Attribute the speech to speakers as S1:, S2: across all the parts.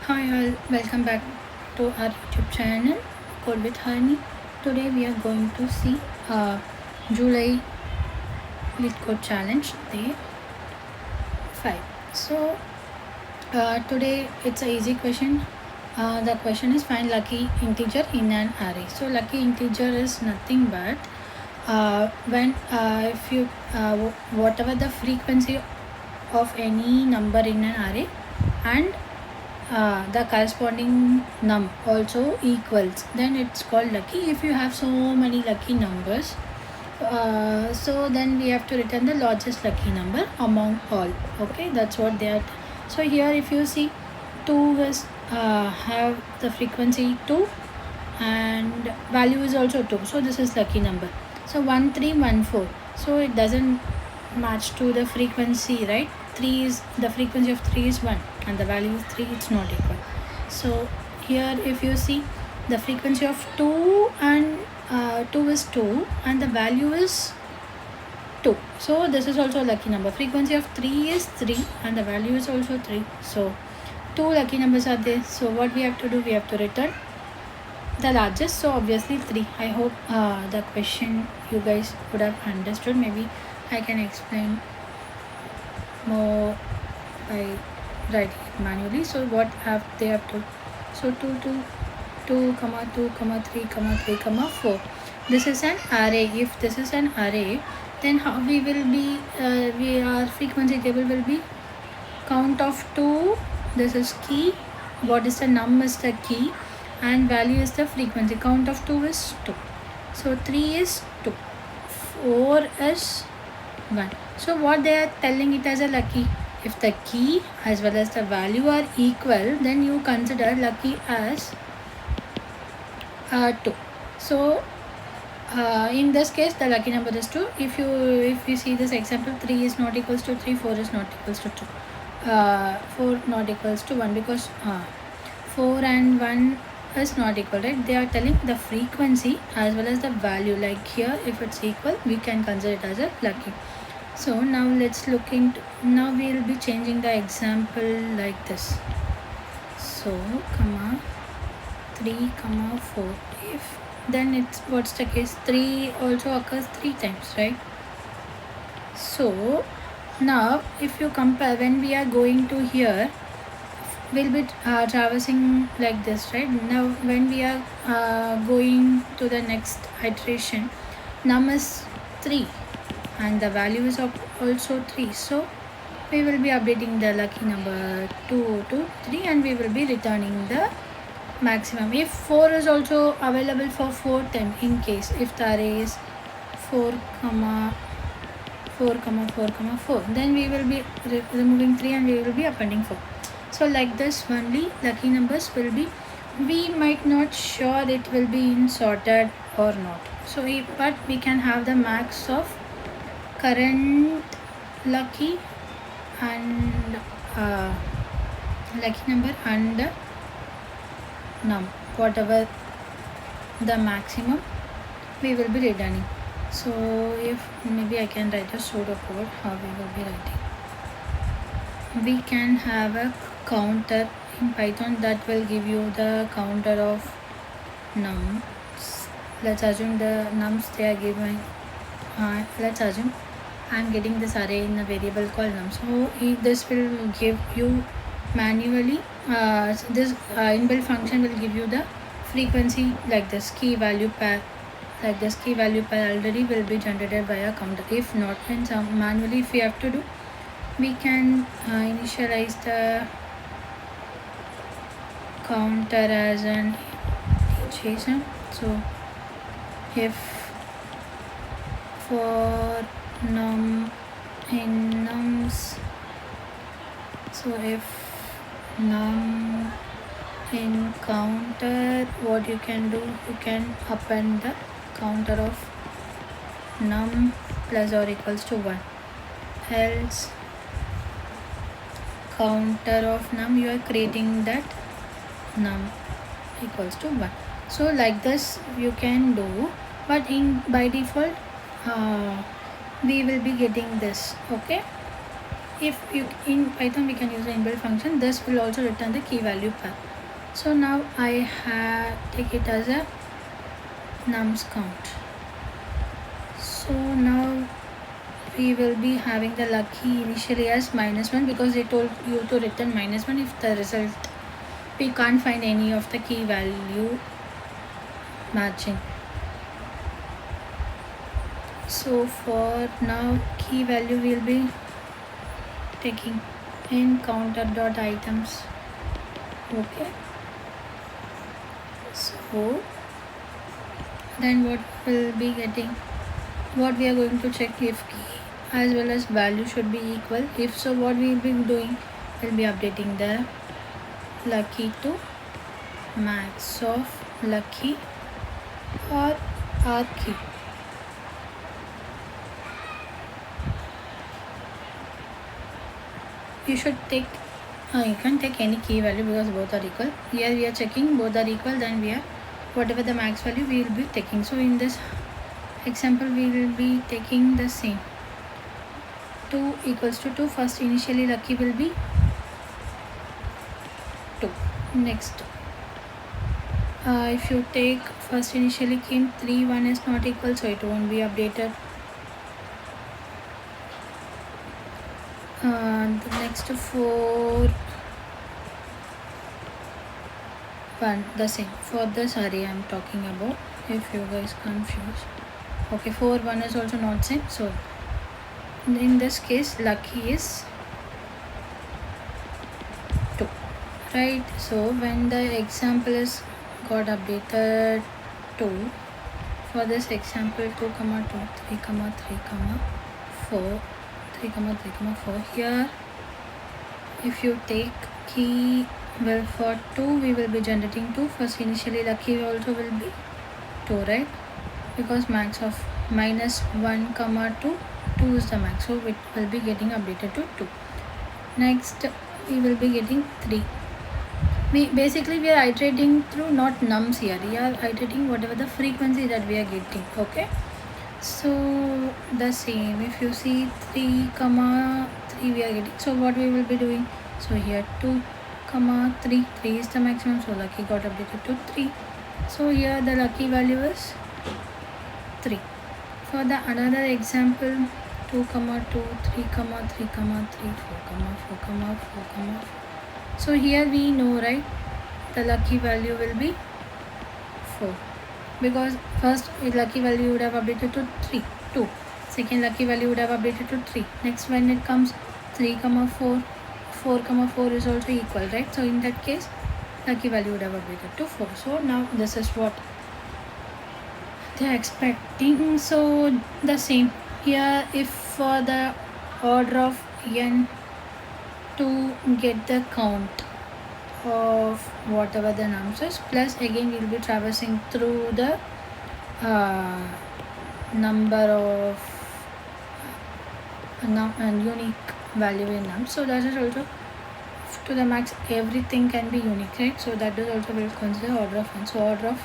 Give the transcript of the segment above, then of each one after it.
S1: Hi all, welcome back to our YouTube channel Code with Honey. Today we are going to see July Leetcode challenge day 5. So today it's a easy question. The question is find lucky integer in an array. So lucky integer is nothing but when if you whatever the frequency of any number in an array and the corresponding num also equals, then it's called lucky. If you have so many lucky numbers, so then we have to return the largest lucky number among all. Okay, that's what they are. So here if you see 2 is have the frequency 2 and value is also 2, so this is lucky number. So 1 3 1 4, so it doesn't match to the frequency, right? 3 is the frequency of 3 is 1 and the value is 3, it's not equal. So here if you see the frequency of 2 and 2 is 2 and the value is 2, so this is also a lucky number. Frequency of 3 is 3 and the value is also 3, so 2 lucky numbers are there. So what we have to do, we have to return the largest, so obviously 3. I hope the question you guys would have understood. Maybe I can explain more by writing it manually. So what they have to, so 2 2 comma 2 comma 3 comma 3 comma 4, this is an array. If this is an array, then how we will be our frequency table will be count of 2, this is key, what is the num is the key, and value is the frequency. Count of 2 is 2, so 3 is 2, 4 is 1. So what they are telling it as a lucky, if the key as well as the value are equal, then you consider lucky as 2. So in this case the lucky number is 2. If you see this example, 3 is not equals to 3, 4 is not equals to 2, 4 not equals to 1, because 4 and 1 is not equal, right? They are telling the frequency as well as the value. Like here if it's equal, we can consider it as a lucky. So now let's look into, now we will be changing the example like this. So comma 3 comma 4, if then it's what's the case, 3 also occurs 3 times, right? So now if you compare, when we are going to here, we'll be traversing like this, right? Now when we are going to the next iteration, num is 3 and the value is also 3, so we will be updating the lucky number 2 to 3 and we will be returning the maximum. If 4 is also available for 4 time, in case if the array is 4 comma 4 comma 4 comma 4, then we will be removing 3 and we will be appending 4. So like this only lucky numbers will be, we might not sure it will be in sorted or not. So but we can have the max of current lucky and lucky number and num, whatever the maximum we will be returning. So if maybe I can write a pseudocode how we will be writing. We can have a counter in Python that will give you the counter of nums. Let's assume the nums they are giving, let's assume I'm getting this array in a variable called num. So this will give you manually, this inbuilt function will give you the frequency like this, key value pair, like this key value pair already will be generated by a counter. If not, then some manually if we have to do, we can initialize the counter as an JSON. So if for num in nums, so if num in counter, what you can do, you can append the counter of num plus or equals to 1, else counter of num, you are creating that num equals to 1. So like this you can do, but by default we will be getting this. Okay, if you in Python we can use the inbuilt function, this will also return the key value pair. So now I take it as a nums count. So now we will be having the lucky initially as -1 because they told you to return -1 if the result we can't find any of the key value matching. So for now key value will be taking in counter dot items. Okay, so then what will be getting, what we are going to check if key as well as value should be equal. If so, what we will be doing, will be updating the lucky to max of lucky or R key. You should take you can take any key value because both are equal. Here we are checking both are equal, then we are whatever the max value we will be taking. So in this example we will be taking the same 2 equals to 2. First initially lucky will be 2. Next if you take first initially came 3, 1 is not equal, so it won't be updated. The next 4 1 the same. For this array I am talking about, if you guys confused. Okay, 4 1 is also not same. So in this case lucky is 2, right? So when the example is got updated 2, for this example 2 comma 2 3 comma 3 comma 4 3 comma 3 comma 4, here if you take key, well for 2 we will be generating 2. First initially lucky also will be 2, right? Because max of -1 comma 2 is the max, so it will be getting updated to 2. Next we will be getting 3. We are iterating through not nums here, we are iterating whatever the frequency that we are getting. Okay, so the same, if you see 3 comma 3 we are getting, so what we will be doing, so here 2 comma 3 is the maximum, so lucky got updated to 3. So here the lucky value is 3. For the another example 2 comma 2 3 comma 3 comma 3 4 comma 4 comma 4 comma 4. So here we know, right, the lucky value will be 4 because first lucky value would have updated to 2. Second lucky value would have updated to 3. Next when it comes 3 comma 4 comma 4 is also equal, right? So in that case lucky value would have updated to 4. So now this is what they are expecting. So the same here, if for the order of n to get the count of whatever the nums is, plus again we will be traversing through the number of unique value in nums. So that is also to the max everything can be unique, right? So that is also will consider order of n. So order of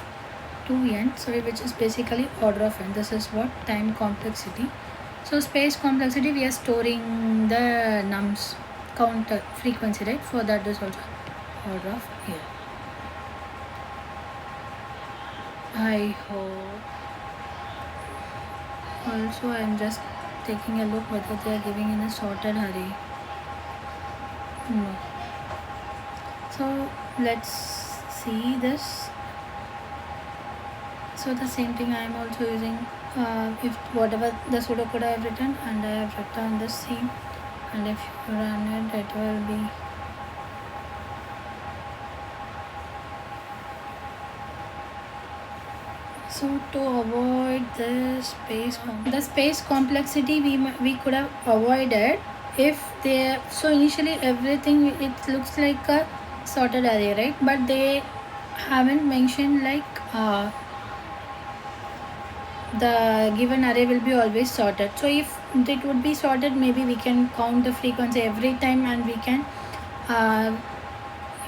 S1: 2n, so which is basically order of n. This is what time complexity. So space complexity, we are storing the nums counter frequency, right? For that is also order of n. I hope. Also I am just taking a look whether they are giving in a sorted array. No. So let's see this. So the same thing I am also using if whatever the pseudocode I have written, and I have written the same, and if you run it, it will be so to avoid the space complexity we could have avoided if they, so initially everything it looks like a sorted array, right? But they haven't mentioned like the given array will be always sorted. So if it would be sorted, maybe we can count the frequency every time, and we can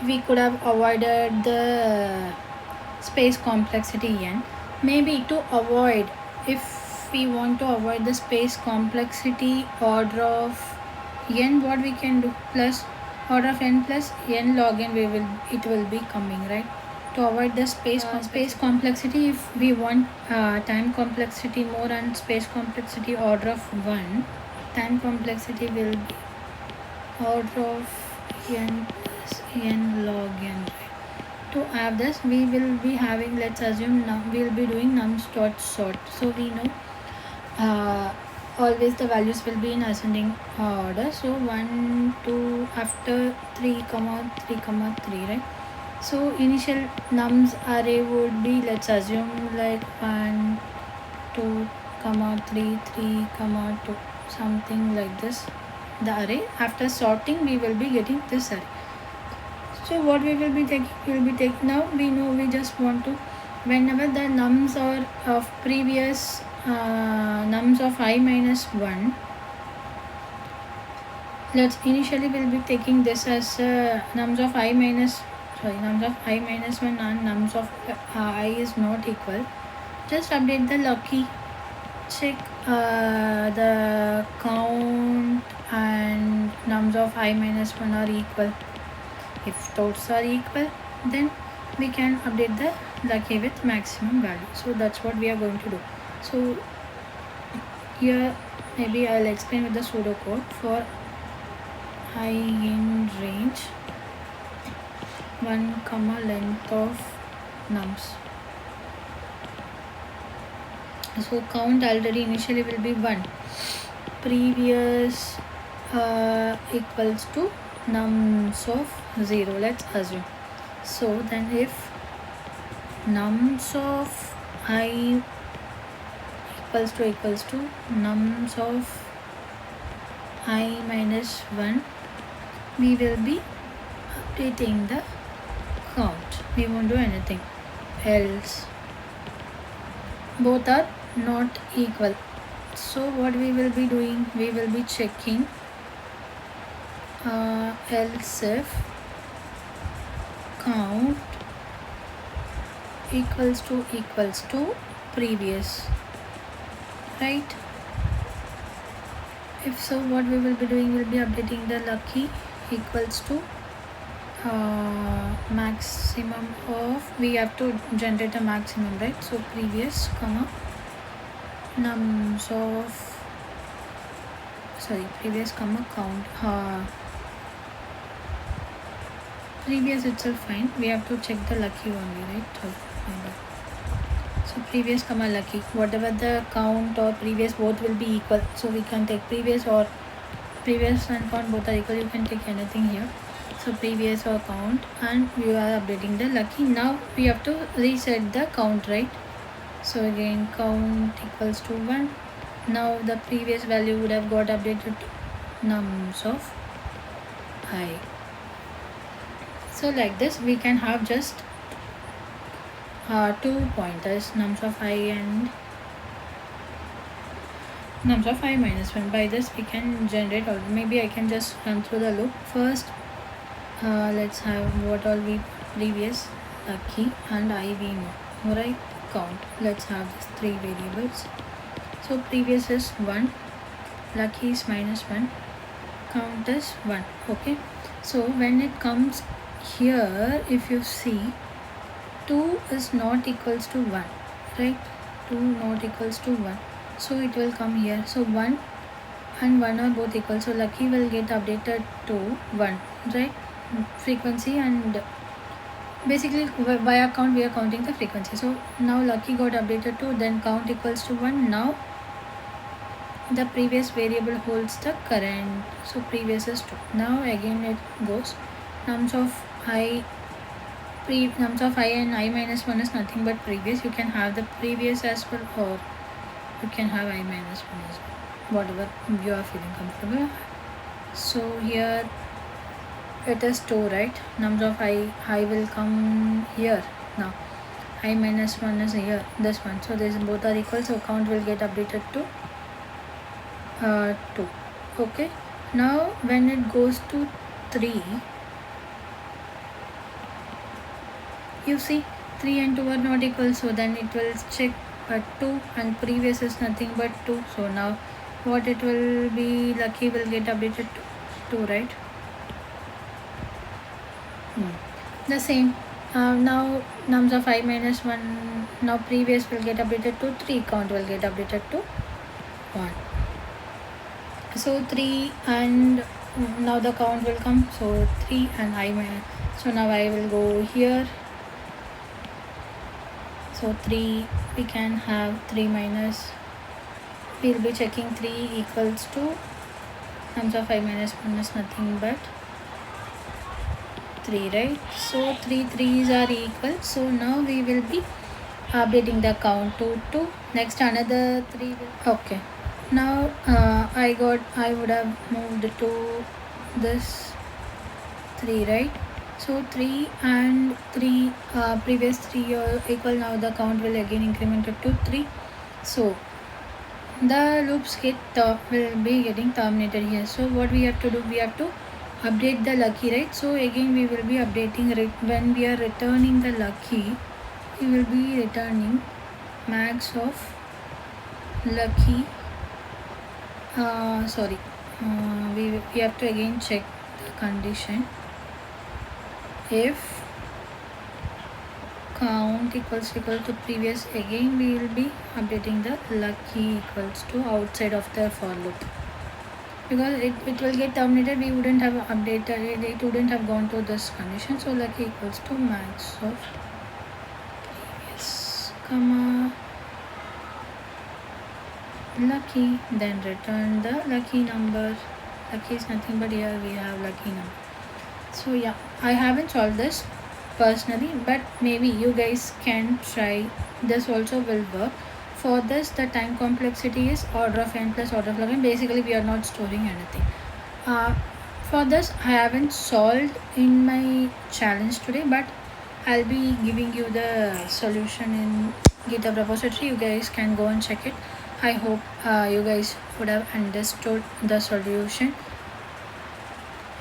S1: we could have avoided the space complexity n. Maybe to avoid, if we want to avoid the space complexity order of n, what we can do, plus order of n plus n log n, it will be coming, right? To avoid the space complexity, if we want time complexity more and space complexity order of 1, time complexity will be order of n plus n log n. To have this, we will be having, let's assume we will be doing nums dot sort. So we know always the values will be in ascending order. So 1 2 after 3 comma 3 comma 3, right? So initial nums array would be, let's assume, like 1 2 comma 3 3 comma 2, something like this, the array. After sorting, we will be getting this array. So what we will be taking, now we know we just want to, whenever the nums are of previous nums of I minus 1, let's initially we'll be taking this as nums of I minus 1 and nums of I is not equal. Just update the lucky, check the count and nums of I minus 1 are equal. If those are equal, then we can update the lucky with maximum value. So that's what we are going to do. So here maybe I'll explain with the pseudocode for I in range 1 comma length of nums. So count already initially will be 1, previous equals to nums of 0, let's assume. So then if nums of I equals to nums of I minus 1, we will be updating the count. We won't do anything else. Both are not equal. So what we will be doing, we will be checking else if count equals to previous, right? If so, what we will be doing, will be updating the lucky equals to maximum of, we have to generate a maximum, right? So previous comma nums of, previous comma count, previous itself fine, we have to check the lucky only, right? So previous comma lucky, whatever the count or previous, both will be equal. So we can take previous or previous and count, both are equal, you can take anything here. So previous or count, and we are updating the lucky. Now we have to reset the count, right? So again count equals to 1. Now the previous value would have got updated to nums of I. So like this we can have just 2 pointers, nums of I and nums of I minus 1. By this we can generate all. Maybe I can just run through the loop. First let's have what all we previous, lucky and I we know, right? Count, let's have these 3 variables. So previous is 1, lucky is minus 1, count is 1. Okay, so when it comes here, if you see 2 is not equals to 1, right? 2 not equals to 1, so it will come here. So 1 and 1 are both equal, so lucky will get updated to 1, right? Frequency, and basically via count we are counting the frequency. So now lucky got updated to, then count equals to 1. Now the previous variable holds the current, so previous is 2. Now again it goes nums of I, nums of I and I minus 1 is nothing but previous. You can have the previous as well, or you can have I minus 1 as well, whatever you are feeling comfortable. So here it is 2, right? Nums of I will come here. Now I minus 1 is here, this one, so these both are equal, so count will get updated to 2. Okay, now when it goes to 3, you see 3 and 2 are not equal, so then it will check 2, and previous is nothing but 2. So now what it will be, lucky will get updated to 2, right? The same. Now nums of I minus 1, now previous will get updated to 3, count will get updated to 1. So 3 and now the count will come, so 3 and I minus, so now I will go here, so 3 we can have 3 minus, we'll be checking 3 equals to nums of I minus 1 is nothing but 3, right? So 3 3s are equal, so now we will be updating the count to 2. Next another 3 will, okay. Now I would have moved to this 3, right? So 3 and 3 previous 3 are equal, now the count will again incremented to 3. So the loops will be getting terminated here. So what we have to do, we have to update the lucky, right? So again we will be updating when we are returning the lucky, we will be returning max of lucky. We have to again check the condition. If count equals to previous, again we will be updating the lucky equals to outside of the for loop, because it will get terminated, we wouldn't have updated it wouldn't have gone to this condition. So lucky equals to max of previous comma lucky, then return the lucky number. Lucky is nothing but here we have lucky number. So yeah, I haven't solved this personally, but maybe you guys can try. This also will work. For this, the time complexity is order of n plus order of log n. Basically we are not storing anything. For this I haven't solved in my challenge today, but I'll be giving you the solution in GitHub repository. You guys can go and check it. I hope you guys would have understood the solution.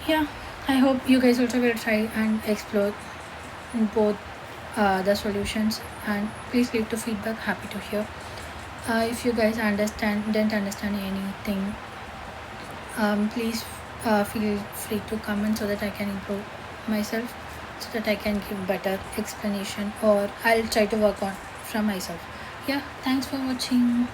S1: Yeah, I hope you guys also will try and explore both the solutions, and please leave the feedback. Happy to hear. If you guys didn't understand anything, please feel free to comment so that I can improve myself, so that I can give better explanation, or I'll try to work on from myself. Yeah, thanks for watching.